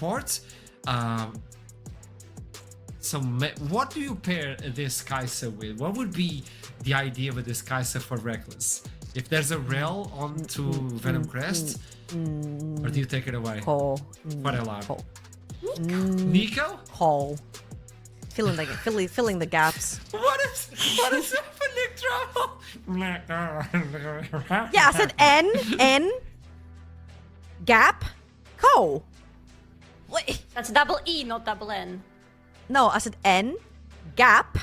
support. So what do you pair this Kai'Sa with? What would be the idea with this Kai'Sa for Reckless? If there's a rail onto VENOMCREST, or do you take it away? Cole. For LR. Cole. Nico? Cole. Filling the gaps. What is happening, Trouble? Yeah, I said N, gap, Cole. Wait. That's double E, not double N. No, I said N, gap,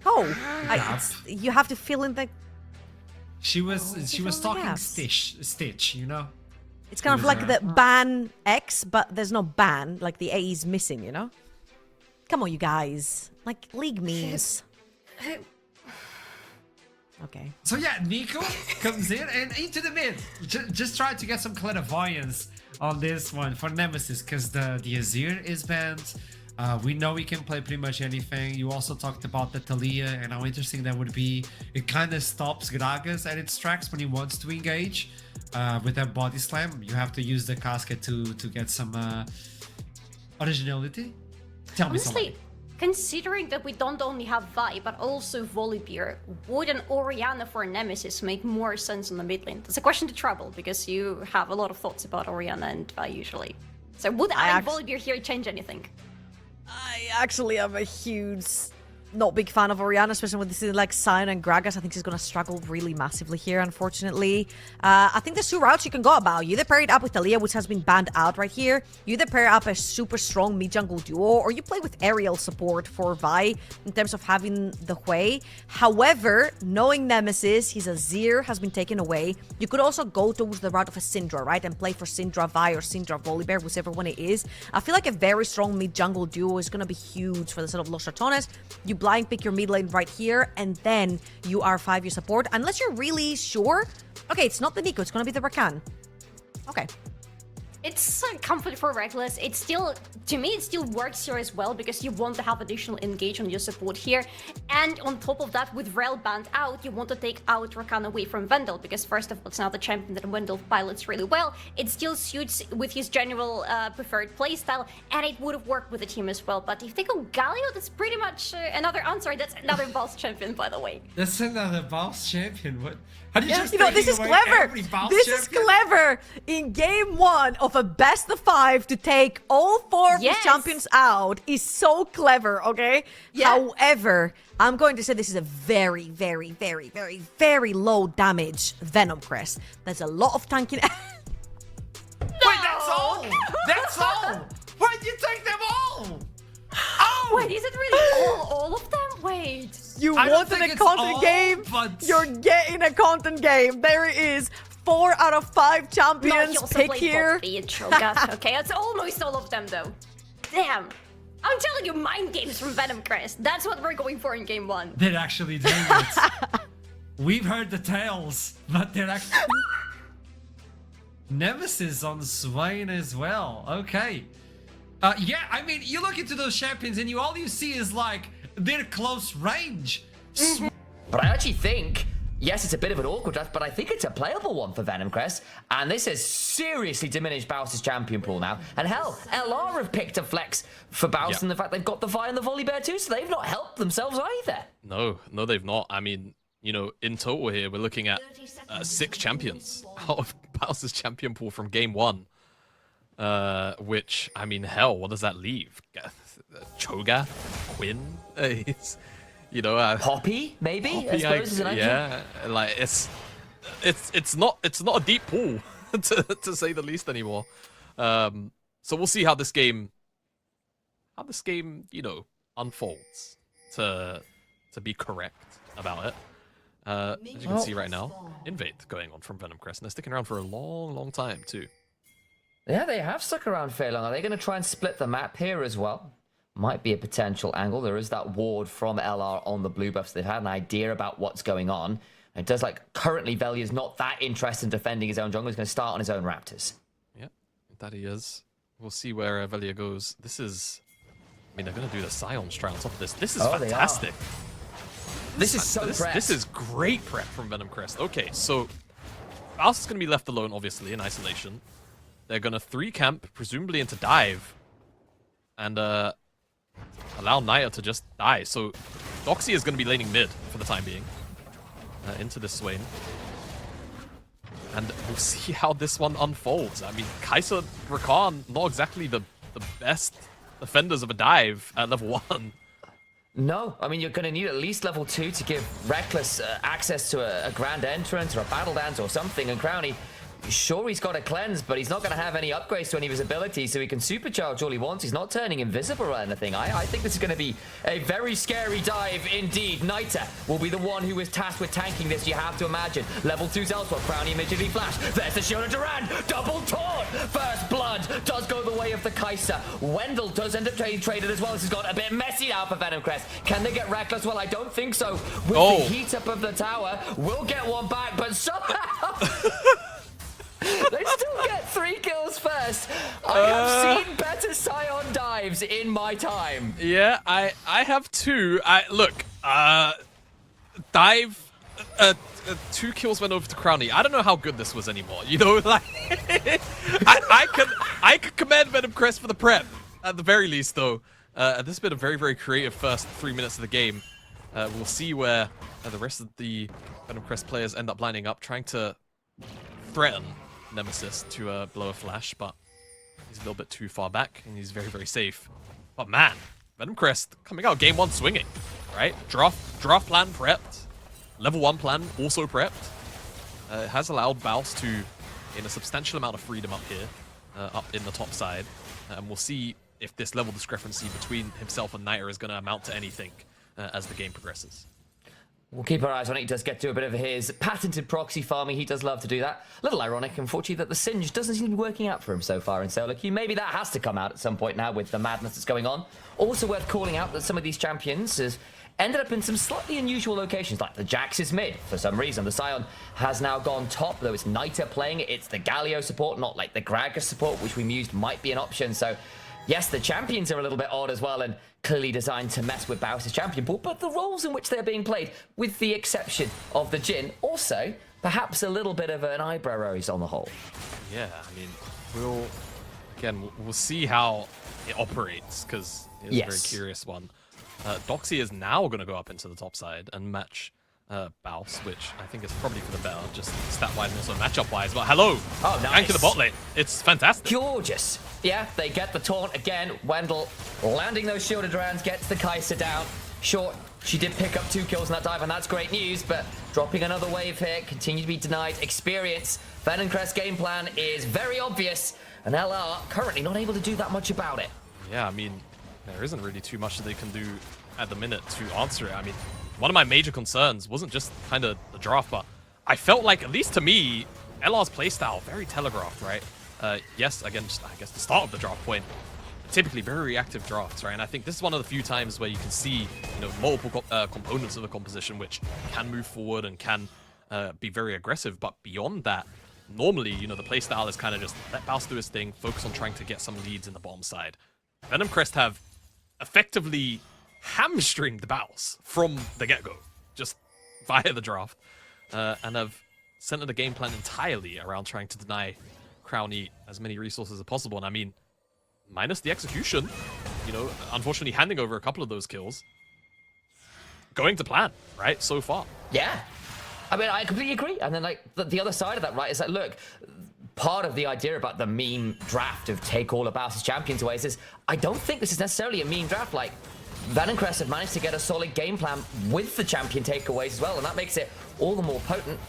Cole. Gap. You have to fill in the... She was talking gaps. Stitch, you know? It's kind of like the ban X, but there's no ban. Like the A is missing, you know? Come on, you guys. Like, league memes. Okay. So yeah, Nico comes in and into the mid. Just try to get some clairvoyance on this one for Nemesis, because the Azir is banned. We know he can play pretty much anything. You also talked about the Talia and how interesting that would be. It kind of stops Gragas at its tracks when he wants to engage. With that body slam, you have to use the casket to get some originality. Tell me something. Honestly, considering that we don't only have Vi, but also Volibear, would an Orianna for Nemesis make more sense on the mid lane? That's a question to Trouble, because you have a lot of thoughts about Orianna and Vi usually. So would adding Volibear here change anything? I actually am a huge, not big fan of Orianna, especially with this like Sion and Gragas. I think she's going to struggle really massively here, unfortunately. I think there's two routes you can go about. You either pair it up with Talia, which has been banned out right here. You either pair up a super strong mid-jungle duo, or you play with aerial support for Vi in terms of having the Hui. However, knowing Nemesis, his Azir has been taken away. You could also go towards the route of a Syndra, right? And play for Syndra Vi or Syndra Volibear, whichever one it is. I feel like a very strong mid-jungle duo is going to be huge for the set of Los Ratones. You blind pick your mid lane right here, and then you R5 your support, unless you're really sure. Okay, it's not the Nico, it's gonna be the Rakan. Okay. It's comfort for Reckless. It still, to me, it still works here as well, because you want to have additional engage on your support here. And on top of that, with Rel banned out, you want to take out Rakan away from Vendel, because first of all, it's not the champion that Vendel pilots really well. It still suits with his general preferred playstyle, and it would have worked with the team as well. But if they go Galio, that's pretty much another answer. That's another boss champion, by the way. That's another boss champion. What? How do you just this is clever. This is clever. In game one of a best of 5 to take all 4 of the champions out is so clever, okay? Yeah. However, I'm going to say this is a very, very, very, very, very low damage VNOMCREST. There's a lot of tanking. Wait, that's all? That's all? Why'd you take them all? Oh! Wait, is it really all of them? Wait. You wanted a content game? But... You're getting a content game. There it is. 4 out of 5 champions pick here. Okay, it's almost all of them though. Damn. I'm telling you, mind games from VNOMCREST. That's what we're going for in game 1. They're actually doing it. We've heard the tales, but they're actually... Nemesis on Swain as well. Okay. Yeah, I mean, you look into those champions and all you see is like their close range. But I actually think, yes, it's a bit of an awkward draft, but I think it's a playable one for VNOMCREST. And this has seriously diminished Baus's champion pool now. And hell, LR have picked a flex for Baus, and the fact they've got the Vi and the Volibear too, so they've not helped themselves either. No, they've not. I mean, you know, in total here, we're looking at 6 champions out of Baus's champion pool from game 1. Which, I mean, hell, what does that leave? Cho'Gath? Quinn? You know, Poppy, maybe? Poppy, I suppose is an idea. yeah, like it's not a deep pool to say the least anymore. So we'll see how this game, you know, unfolds to be correct about it. As you can see right now, Invade going on from VNOMCREST, and they're sticking around for a long, long time too. Yeah, they have stuck around fairly long. Are they going to try and split the map here as well? Might be a potential angle. There is that ward from LR on the blue buffs. They've had an idea about what's going on. It does like currently Velia's not that interested in defending his own jungle. He's going to start on his own Raptors. Yeah, that he is. We'll see where Velia goes. This is... I mean, they're going to do the Scion strat on top of this. This is fantastic. This is so prep. This is great prep from VNOMCREST. Okay, so Baus is going to be left alone, obviously, in isolation. They're going to 3 camp, presumably into dive. and allow Naya to just die. So Doxy is going to be laning mid for the time being into this Swain. And we'll see how this one unfolds. I mean, Kai'Sa, Rakan, not exactly the best defenders of a dive at level 1. No, I mean, you're going to need at least level 2 to give Reckless access to a Grand Entrance or a Battle Dance or something. And Crownie, sure, he's got a cleanse, but he's not going to have any upgrades to any of his abilities, so he can supercharge all he wants. He's not turning invisible or anything. I think this is going to be a very scary dive indeed. Nita will be the one who is tasked with tanking this, you have to imagine. Level 2's elsewhere. Crownie immediately flash. There's the Shield of Duran. Double taunt. First blood does go the way of the Kai'Sa. Wendell does end up getting traded as well. This has got a bit messy now for VenOMCREST. Can they get Reckless? Well, I don't think so. With the heat up of the tower, we'll get one back, but somehow... They still get 3 kills first. I have seen better Scion dives in my time. Yeah, I have 2. Look, dive, 2 kills went over to Crownie. I don't know how good this was anymore. You know, like I can commend VenOMCREST for the prep at the very least, though. This has been a very, very creative first 3 minutes of the game. We'll see where the rest of the VenOMCREST players end up lining up, trying to threaten Nemesis to blow a flash, but he's a little bit too far back and he's very, very safe. But man, VenOMCREST coming out game 1 swinging, right? Draft plan prepped, level 1 plan also prepped. It has allowed Baus to gain a substantial amount of freedom up here, up in the top side, and we'll see if this level discrepancy between himself and Niter is going to amount to anything as the game progresses. We'll keep our eyes on it. He does get to a bit of his patented proxy farming. He does love to do that. A little ironic, unfortunately, that the Singe doesn't seem to be working out for him so far in solo queue. Maybe that has to come out at some point now with the madness that's going on. Also worth calling out that some of these champions has ended up in some slightly unusual locations, like the Jax is mid for some reason. The Scion has now gone top, though it's Niter playing it. It's the Galio support, not like the Gragas support, which we mused might be an option. So yes, the champions are a little bit odd as well, and clearly designed to mess with Baus' champion pool, but the roles in which they're being played, with the exception of the Jhin, also perhaps a little bit of an eyebrow raise on the whole. Yeah, I mean, we'll see how it operates, because it's a very curious one. Doxy is now going to go up into the top side and match Baus, which I think is probably for the better, just stat-wise and also matchup-wise. But hello! Oh, nice. Anchor the bot lane. It's fantastic. Gorgeous. Yeah, they get the taunt again. Wendell landing those shielded rounds, gets the Kai'Sa down. Short, she did pick up 2 kills in that dive, and that's great news, but dropping another wave here, continue to be denied experience. VenOMCREST game plan is very obvious, and LR currently not able to do that much about it. Yeah, I mean, there isn't really too much that they can do at the minute to answer it. I mean, one of my major concerns wasn't just kind of the draft, but I felt like, at least to me, LR's playstyle, very telegraphed, right? Yes, again, just, I guess the start of the draft point, typically very reactive drafts, right? And I think this is one of the few times where you can see, you know, multiple components of the composition which can move forward and can be very aggressive. But beyond that, normally, you know, the playstyle is kind of just let Baus do his thing, focus on trying to get some leads in the bottom side. VenOMCREST have effectively hamstringed the Baus from the get-go, just via the draft, and have centered the game plan entirely around trying to deny Crownie as many resources as possible. And I mean, minus the execution, you know, unfortunately handing over a couple of those kills, going to plan, right, so far. Yeah. I mean, I completely agree. And then, like, the other side of that, right, is that, look, part of the idea about the meme draft of take all of Baus' champions away is I don't think this is necessarily a meme draft. Like, VenOMCREST have managed to get a solid game plan with the champion takeaways as well, and that makes it all the more potent.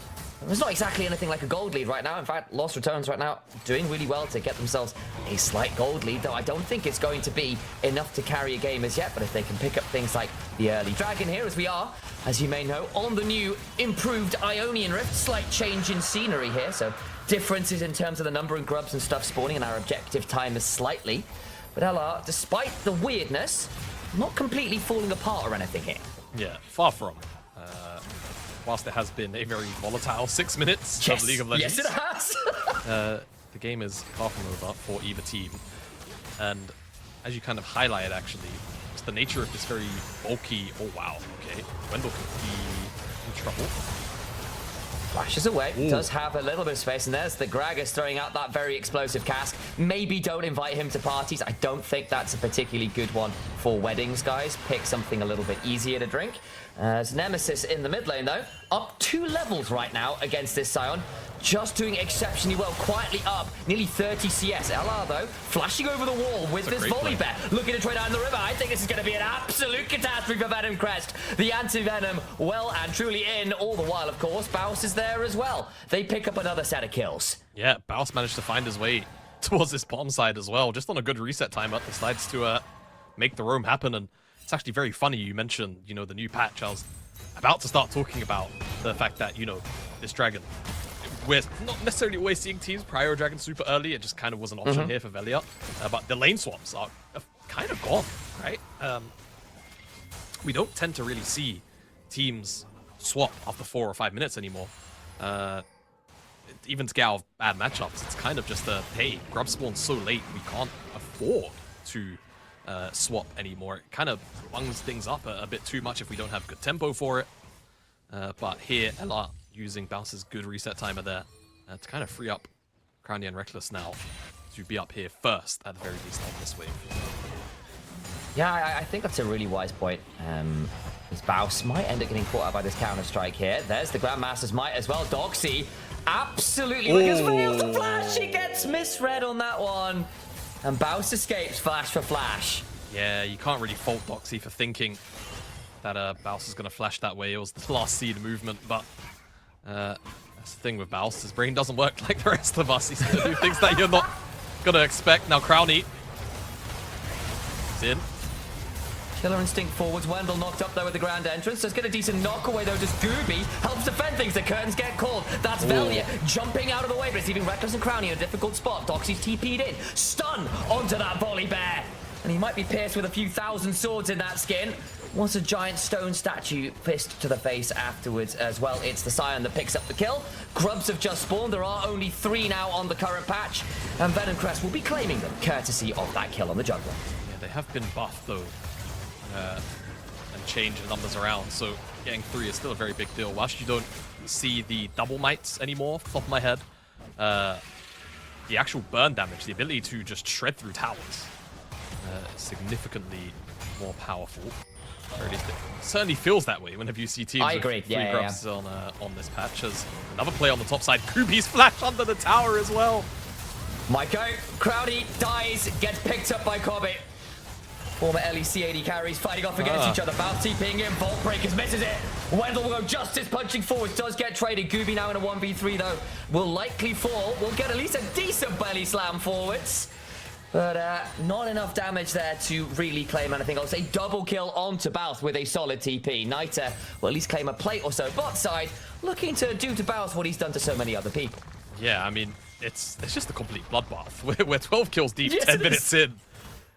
There's not exactly anything like a gold lead right now. In fact, Lost Ratones right now doing really well to get themselves a slight gold lead, though I don't think it's going to be enough to carry a game as yet. But if they can pick up things like the early dragon here, as we are, as you may know, on the new improved Ionian Rift, slight change in scenery here, so differences in terms of the number of grubs and stuff spawning, and our objective time is slightly. But LR, despite the weirdness, not completely falling apart or anything here. Yeah, far from. Whilst there has been a very volatile 6 minutes of League of Legends. Yes, it has. The game is far from over for either team. And as you kind of highlighted, actually, it's the nature of this very bulky... Oh, wow. Okay. Wendell could be in trouble. Flashes away, does have a little bit of space, and there's the Gragas throwing out that very explosive cask. Maybe don't invite him to parties. I don't think that's a particularly good one for weddings, guys. Pick something a little bit easier to drink. As Nemesis in the mid lane, though, up 2 levels right now against this Sion. Just doing exceptionally well, quietly up, nearly 30 CS. LR, though, flashing over the wall with this volley bear, looking to trade out in the river. I think this is going to be an absolute catastrophe for VenOMCREST. The anti-venom well and truly in. All the while, of course, Baus is there as well. They pick up another set of kills. Yeah, Baus managed to find his way towards this bottom side as well, just on a good reset timer. Decides to make the roam happen, and it's actually very funny you mentioned, you know, the new patch. I was about to start talking about the fact that, you know, this dragon, we're not necessarily always seeing teams prior dragon super early. It just kind of was an option here for Velia. But the lane swaps are kind of gone, right? We don't tend to really see teams swap after 4 or 5 minutes anymore. Even to get out of bad matchups, it's kind of just a, hey, grub spawn's so late, we can't afford to swap anymore. It kind of bungs things up a bit too much if we don't have good tempo for it. But here, LR using Bounce's good reset timer there to kind of free up Crowny and Reckless now to be up here first, at the very least, on this wave. Yeah, I think that's a really wise point. This Baus might end up getting caught out by this counter-strike here. There's the Grandmaster's might as well. Doxy absolutely fails to flash. He gets misread on that one. And Baus escapes flash for flash. Yeah, you can't really fault Doxy for thinking that Baus is going to flash that way. It was the last seed movement, but that's the thing with Baus. His brain doesn't work like the rest of us. He's going to do things that you're not going to expect. Now Crowny is in. Killer Instinct forwards. Wendell knocked up there with the grand entrance. Does get a decent knock away though. Just Gooby helps defend things. The curtains get called. That's Velia jumping out of the way, but it's leaving Reckless and Crowny in a difficult spot. Doxy's TP'd in. Stun onto that volley bear. And he might be pierced with a few thousand swords in that skin. Wants a giant stone statue fist to the face afterwards as well. It's the Scion that picks up the kill. Grubs have just spawned. There are only 3 now on the current patch. And VenOMCREST will be claiming them, courtesy of that kill on the jungler. Yeah, they have been buffed though. And change the numbers around, so getting 3 is still a very big deal. Whilst you don't see the double mites anymore off the top of my head, the actual burn damage, the ability to just shred through towers, is significantly more powerful. Or at least it certainly feels that way whenever you see teams with 3 grubs on this patch. As another play on the top side, Kubi's flash under the tower as well. Maiko, Crowdy dies, gets picked up by Kobe. Former LEC AD carries fighting off against each other. Baus TPing in, Vault Breakers misses it. Wendell will go Justice punching forwards, does get traded. Gooby now in a 1v3 though, will likely fall. We'll get at least a decent belly slam forwards. But not enough damage there to really claim anything. I'll say double kill onto Baus with a solid TP. Niter will at least claim a plate or so. Bot side looking to do to Baus what he's done to so many other people. Yeah, I mean, it's just a complete bloodbath. We're 12 kills deep, Yes, 10 minutes in.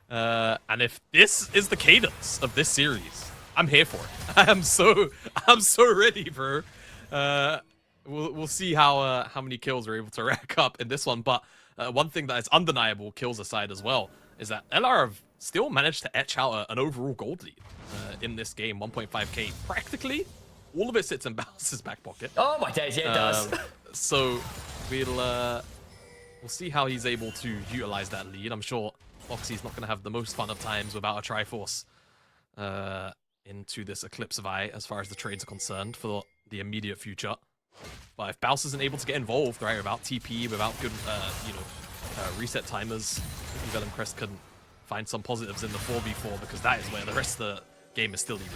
And if this is the cadence of this series, I'm here for it. I'm so ready, bro. We'll see how many kills we're able to rack up in this one. But one thing that is undeniable, kills aside as well, is that LR have still managed to etch out an overall gold lead in this game, 1.5k. Practically, all of it sits in Baus's back pocket. Oh my days, yeah, it does. So we'll see how he's able to utilize that lead. I'm sure Foxy's not going to have the most fun of times without a Triforce into this Eclipse of Eye as far as the trades are concerned for the immediate future. But if Baus isn't able to get involved, right, without TP, without good, reset timers, VenOMCREST can find some positives in the 4v4 because that is where the rest of the game is still needed.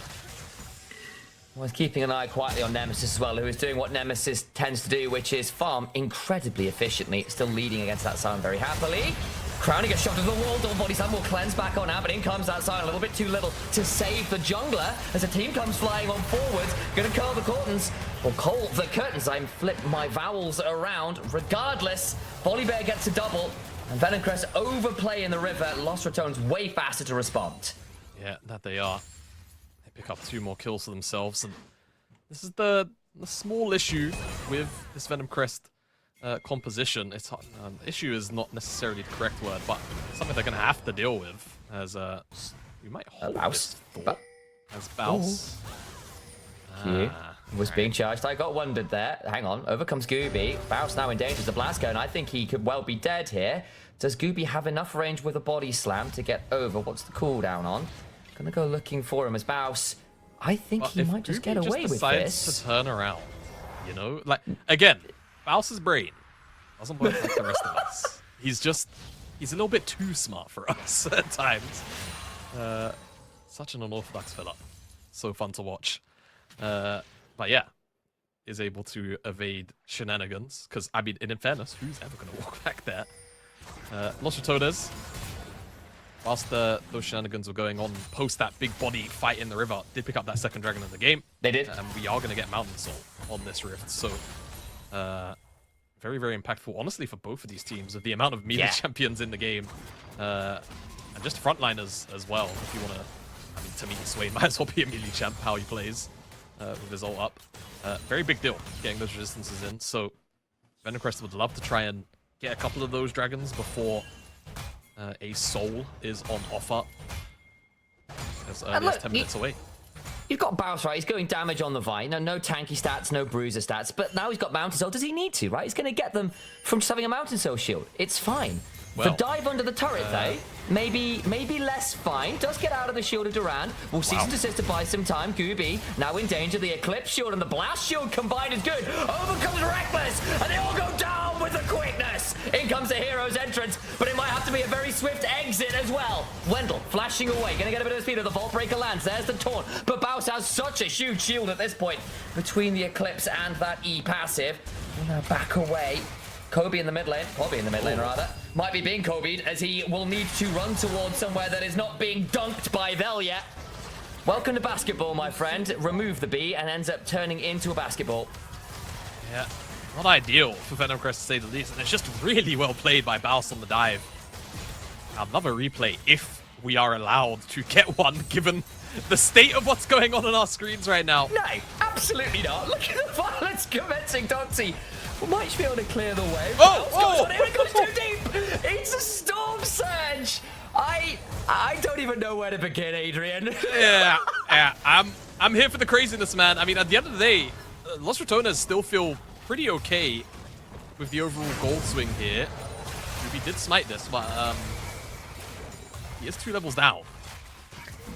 Was keeping an eye quietly on Nemesis as well, who is doing what Nemesis tends to do, which is farm incredibly efficiently, still leading against that Sion very happily. Crowny gets shot to the wall, double body slam will cleanse back on out, but in comes that Sion, a little bit too little to save the jungler as a team comes flying on forwards, gonna curl the curtains, or call the curtains, I'm flip my vowels around. Regardless, Volibear gets a double, and VenOMCREST overplay in the river, lost Ratones way faster to respond. Yeah, that they are. Pick up 2 more kills for themselves, and this is the small issue with this VenOMCREST composition. It's issue is not necessarily the correct word, but something they're going to have to deal with as we might hold this thought as Baus Q was being charged. I got wondered there. Hang on. Overcomes Gooby. Bounce now in danger. The blast going. I think he could well be dead here. Does Gooby have enough range with a body slam to get over? What's the cooldown on? Gonna go looking for him as Bouse. I think he might just get away with decides this. to turn around, you know, like again, Bouse's brain doesn't work like the rest of us. He's a little bit too smart for us at times. Such an unorthodox fella. So fun to watch. But yeah, is able to evade shenanigans. Because, I mean, in fairness, who's ever going to walk back there? Los Ratones, whilst those shenanigans were going on post that big body fight in the river, did pick up that second dragon in the game. They did. And we are going to get Mountain Soul on this rift. So, very, very impactful, honestly, for both of these teams, with the amount of melee champions in the game. And just frontliners as well, if you want to. I mean, to me, Swain might as well be a melee champ, how he plays with his ult up. Very big deal, getting those resistances in. So, VENOMCREST would love to try and get a couple of those dragons before a soul is on offer. As early as 10 minutes away. You've got Bouse, right? He's going damage on the Vine. No tanky stats, no bruiser stats. But now he's got Mountain Soul. Does he need to, right? He's going to get them from just having a Mountain Soul shield. It's fine. Well, the dive under the turret, though, maybe less fine. Does get out of the shield of Durand. Will cease and desist to buy some time. Gooby now in danger. The Eclipse shield and the Blast shield combined is good. Over comes Reckless, and they all go down with the quickness. In comes the hero's entrance, but it might have to be a very swift exit as well. Wendell flashing away, gonna get a bit of speed as the Vault Breaker lands. There's the taunt, but Bouse has such a huge shield at this point between the Eclipse and that E passive. Will now back away. Kobe in the mid lane, Bobby in the mid lane rather, might be being Kobe'd as he will need to run towards somewhere that is not being dunked by Velia. Welcome to basketball, my friend. Remove the B and ends up turning into a basketball. Yeah, not ideal for VENOMCREST to say the least, and it's just really well played by Bouse on the dive. I'd love a replay if we are allowed to get one, given the state of what's going on our screens right now. No, absolutely not. Look at the violence commencing, Doxy. We might just be able to clear the way. It goes too deep. It's a storm surge. I don't even know where to begin, Adrian. yeah, I'm here for the craziness, man. I mean, at the end of the day, Los Ratones still feel pretty okay with the overall gold swing here. Ruby did smite this, but he is 2 levels down.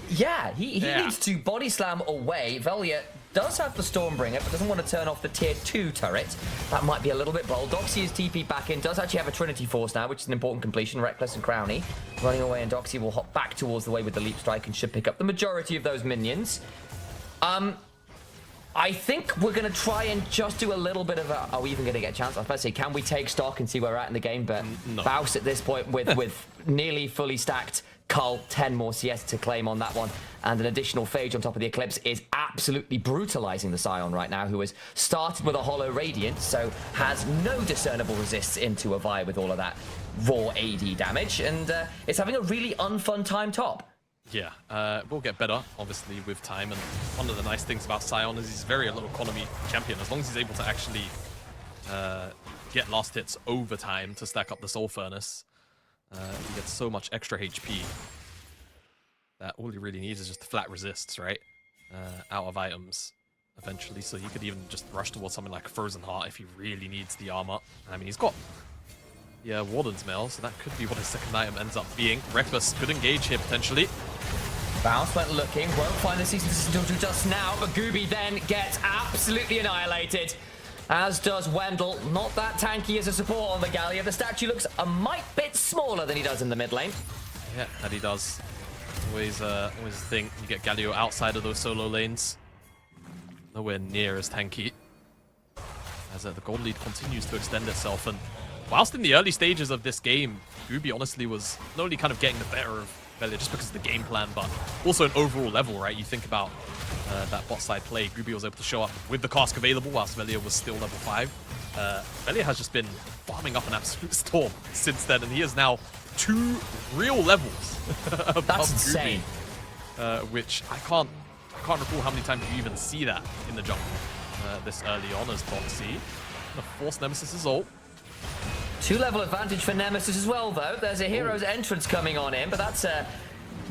Yeah, he needs to body slam away. Velia does have the Stormbringer, but doesn't want to turn off the tier 2 turret. That might be a little bit bold. Doxy is TP back in, does actually have a Trinity Force now, which is an important completion. Reckless and Crowny running away, and Doxy will hop back towards the way with the Leap Strike and should pick up the majority of those minions. I think we're going to try and just do a little bit of a... Are we even going to get a chance? I was about to say, can we take stock and see where we're at in the game? But no. Bouse at this point with nearly fully stacked Cull, 10 more CS to claim on that one, and an additional Phage on top of the Eclipse is absolutely brutalizing the Scion right now, who has started with a Hollow Radiant, so has no discernible resists into a Vi with all of that raw AD damage, and it's having a really unfun time top. Yeah, we'll get better, obviously, with time, and one of the nice things about Scion is he's very a low economy champion. As long as he's able to actually get last hits over time to stack up the Soul Furnace, he gets so much extra HP that all he really needs is just flat resists, right? Out of items, eventually, so he could even just rush towards something like Frozen Heart if he really needs the armor. I mean, he's got Warden's Mail, so that could be what his second item ends up being. Reckless could engage here, potentially. Bounce went looking, won't find the cease and desist until just now, but Gooby then gets absolutely annihilated. As does Wendell. Not that tanky as a support on the Gallia. The statue looks a mite bit smaller than he does in the mid lane. Yeah, that he does. Always a thing. You get Galio outside of those solo lanes. Nowhere near as tanky. As the gold lead continues to extend itself. And whilst in the early stages of this game, Gooby honestly was not only kind of getting the better of Velia just because of the game plan, but also an overall level, right? You think about that bot side play, Gooby was able to show up with the cask available whilst Velia was still level 5. Velia has just been farming up an absolute storm since then, and he is now 2 real levels above That's insane. Gooby, which I can't recall how many times you even see that in the jungle this early on as Doxy. Gonna force Nemesis's ult. 2 level advantage for Nemesis as well, though. There's a hero's entrance coming on in, but that's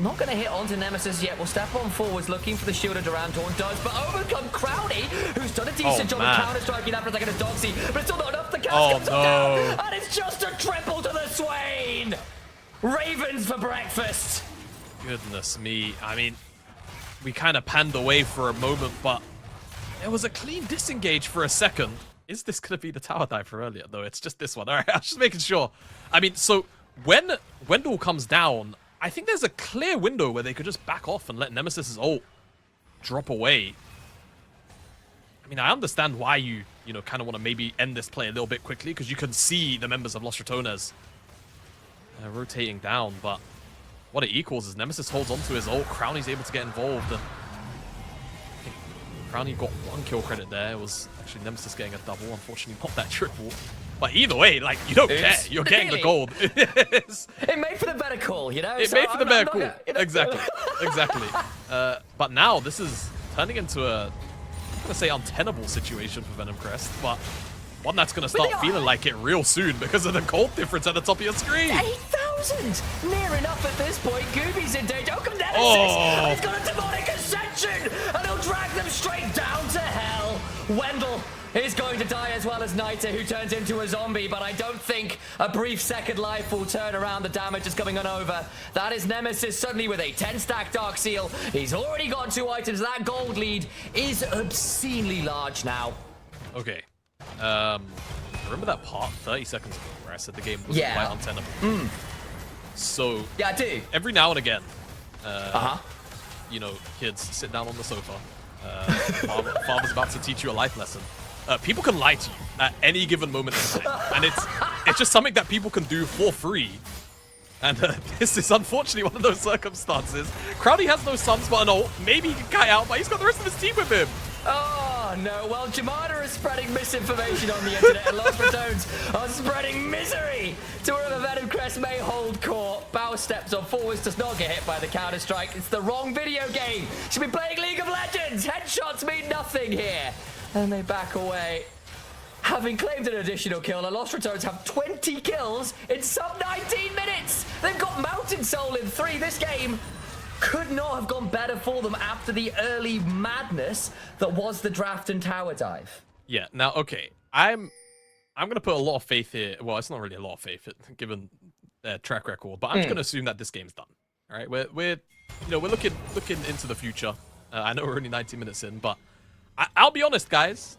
Not going to hit onto Nemesis yet. We'll step on forwards looking for the shield of Durantorn does, but overcome Crowdy, who's done a decent job of counter-striking that for a second as Doxy, but it's still not enough. The cast comes down, and it's just a triple to the Swain! Ravens for breakfast! Goodness me. I mean, we kind of panned away for a moment, but it was a clean disengage for a second. Is this going to be the tower dive for earlier? No, it's just this one. All right, I was just making sure. I mean, so when Wendell comes down, I think there's a clear window where they could just back off and let Nemesis's ult drop away. I mean, I understand why you kind of want to maybe end this play a little bit quickly, because you can see the members of Los Ratones rotating down, but what it equals is Nemesis holds onto his ult, Crowley's able to get involved, and I think Crowley got 1 kill credit there. It was actually Nemesis getting a double, unfortunately not that triple. But either way, like, you don't care. You're getting the gold. It made for the better call, you know? It made for the better call. Exactly. Exactly. But now this is turning into a, I'm going to say, untenable situation for VenomCREST, but one that's going to start feeling like it real soon because of the gold difference at the top of your screen. 8,000! Near enough at this point. Gooby's in danger. Come Nemesis! He's got a demonic ascension! And he'll drag them straight down to hell. Wendell is going to die as well as Nita, who turns into a zombie, but I don't think a brief second life will turn around the damage that's coming on over. That is Nemesis suddenly with a 10-stack Dark Seal. He's already got 2 items. That gold lead is obscenely large now. Okay. Remember that part 30 seconds ago where I said the game was quite untenable? So, yeah, I do. Every now and again, you know, kids sit down on the sofa. Father's about to teach you a life lesson. People can lie to you at any given moment in time, and it's just something that people can do for free. And this is unfortunately one of those circumstances. Crowley has no sunspot and ult. Maybe he can kite out, but he's got the rest of his team with him. Oh, no. Well, Jamada is spreading misinformation on the internet, and Los Ratones are spreading misery to wherever VenomCREST may hold court. Bao steps on forwards, does not get hit by the counter-strike. It's the wrong video game. Should be playing League of Legends. Headshots mean nothing here. And they back away. Having claimed an additional kill, the Los Ratones have 20 kills in sub 19 minutes. They've got Mountain Soul in 3. This game could not have gone better for them after the early madness that was the draft and tower dive. Yeah, now, okay. I'm going to put a lot of faith here. Well, it's not really a lot of faith given their track record, but I'm just going to assume that this game's done. All right, we're looking into the future. I know we're only 90 minutes in, but I'll be honest, guys.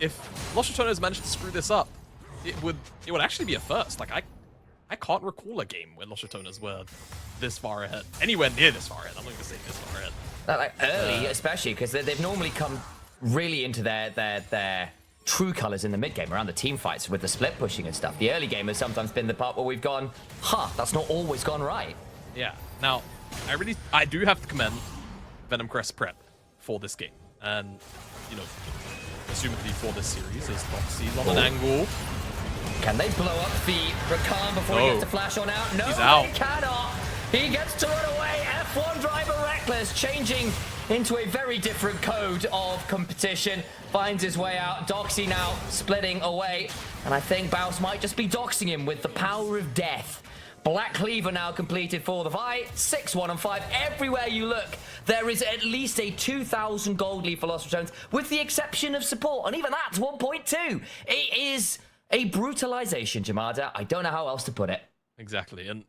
If Los Ratones managed to screw this up, it would actually be a first. Like, I can't recall a game where Los Ratones were this far ahead. Anywhere near this far ahead. I'm not going to say this far ahead. Like early, especially, because they've normally come really into their true colors in the mid game around the team fights with the split pushing and stuff. The early game has sometimes been the part where we've gone, that's not always gone right. Yeah. Now, I do have to commend VenomCREST prep for this game. And, you know, presumably for this series, as Doxy's on an angle. Can they blow up the Rakan before he gets to flash on out? No, he's out. They cannot. He gets to run away. F1 driver Reckless changing into a very different code of competition. Finds his way out. Doxy now splitting away. And I think Baus might just be doxing him with the power of death. Black Cleaver now completed for the fight. 6, 1, and 5. Everywhere you look, there is at least a 2,000 gold lead for Los Ratones, with the exception of support. And even that's 1.2. It is a brutalization, Jamada. I don't know how else to put it. Exactly. And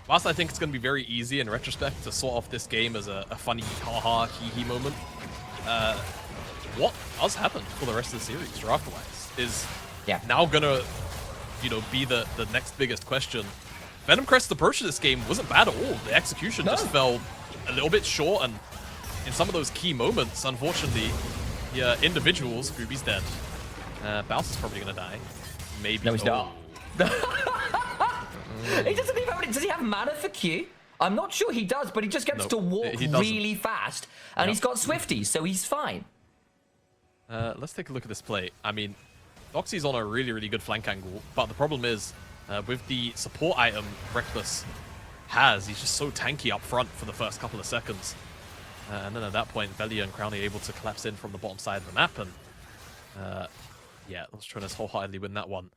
whilst I think it's going to be very easy in retrospect to sort off this game as a funny ha-ha, hee-hee moment, what does happen for the rest of the series, draft-wise, is now going to, be the next biggest question. VenomCREST's approach to this game wasn't bad at all. The execution just fell a little bit short, and in some of those key moments, unfortunately, the individuals, Gooby's dead. Bounce is probably going to die. Maybe. No, he's not. He doesn't even have, does he have mana for Q? I'm not sure he does, but he just gets to walk really fast, and he's got Swifties, so he's fine. Let's take a look at this play. I mean, Doxy's on a really, really good flank angle, but the problem is, with the support item Reckless has, he's just so tanky up front for the first couple of seconds. And then at that point, Velia and Crowley are able to collapse in from the bottom side of the map, and yeah, let's try to wholeheartedly win that one.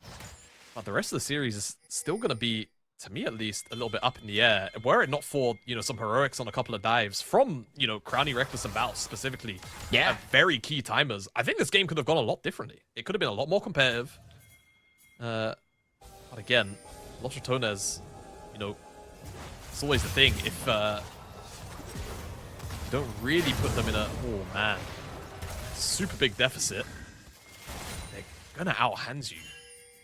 But the rest of the series is still going to be to me at least, a little bit up in the air. Were it not for, you know, some heroics on a couple of dives from, you know, Crowny, Reckless, and Bounce specifically, at very key timers, I think this game could have gone a lot differently. It could have been a lot more competitive. But again, Los Ratones, you know, it's always the thing. If you don't really put them in a, oh man, super big deficit, they're gonna outhand you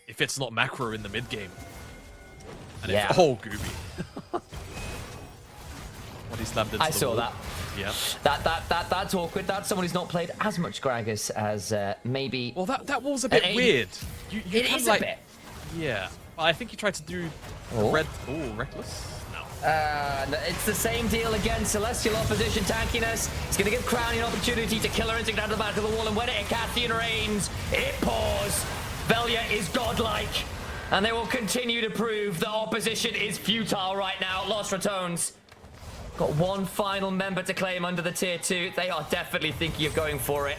if it's not macro in the mid game. And if, oh, Gooby. What he slammed into I the saw wall. that. Yeah. That's awkward. That's someone who's not played as much Gragas as maybe. Well, that wall's a bit weird. You it can, is like, a bit. Yeah. Well, I think he tried to do red. Oh, Reckless? No. No, it's the same deal again. Celestial opposition tankiness. It's going to give Crowny an opportunity to kill her instinct out of the back of the wall, and when it hit Cathian rains, it pours. Velia is godlike. And they will continue to prove that opposition is futile right now. Los Ratones got one final member to claim under the tier 2. They are definitely thinking of going for it.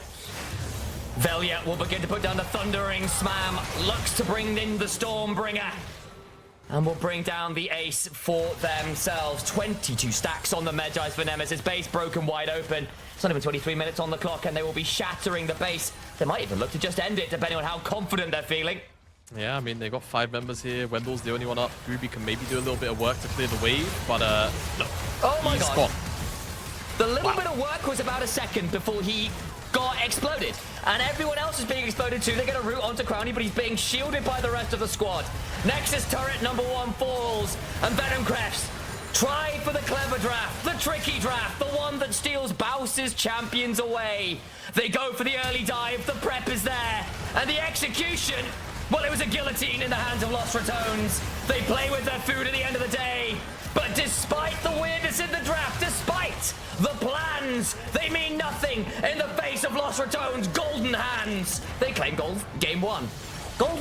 Velia will begin to put down the thundering Smam. Looks to bring in the Stormbringer. And will bring down the ace for themselves. 22 stacks on the Medjai's for Nemesis. Base broken wide open. It's not even 23 minutes on the clock, and they will be shattering the base. They might even look to just end it, depending on how confident they're feeling. Yeah, I mean, they got 5 members here. Wendell's the only one up. Gooby can maybe do a little bit of work to clear the wave, but no. Oh my god. Gone. The little bit of work was about a second before he got exploded. And everyone else is being exploded too. They get a route onto Crowny, but he's being shielded by the rest of the squad. Nexus turret number 1 falls, and VENOMCREST try for the clever draft, the tricky draft, the one that steals Bouse's champions away. They go for the early dive, the prep is there, and the execution, well, it was a guillotine in the hands of Los Ratones. They play with their food at the end of the day. But despite the weirdness in the draft, despite the plans, they mean nothing in the face of Los Ratones' golden hands. They claim gold game 1. Gold